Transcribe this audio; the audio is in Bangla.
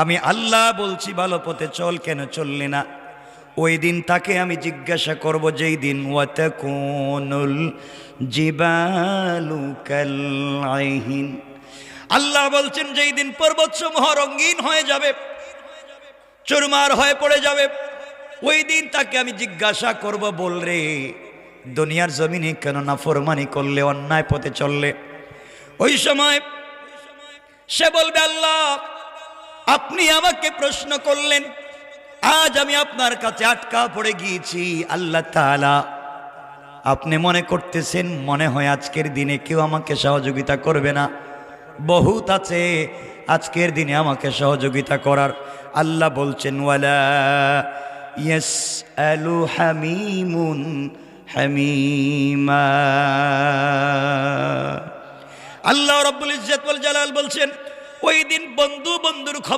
আমি আল্লাহ বলছি ভালো পথে চল, কেন চললি না? ওই দিন তাকে আমি জিজ্ঞাসা করব, যেই দিন ওয়াতাকুনুল জিবালু কালআইহিন, আল্লাহ বলছেন যেই দিন পর্বতসমূহ রঙিন হয়ে যাবে, চুরমার হয়ে পড়ে যাবে, ওই দিন তাকে আমি জিজ্ঞাসা করব, বল রে দুনিয়ার জমিনে কেন নাফরমানি করলে, অন্যায় পথে চললে? ওই সময় সে বলবে, আল্লাহ আপনি আমাকে প্রশ্ন করলেন, আজ আমি আপনার কাছে আটকা পড়ে গিয়েছি। আল্লাহ তাআলা আপনি মনে করতেছেন মনে হয় আজকের দিনে কেউ আমাকে সহযোগিতা করবে না? বহুত আছে আজকের দিনে আমাকে সহযোগিতা করার। আল্লাহ বলছেন, ওয়ালা ইয়াসআলু হামিমুন হামিমা। আল্লাহ রাব্বুল ইজ্জত ওয়াল জালাল বলছেন, ওই দিন বন্ধু বন্ধুর খবর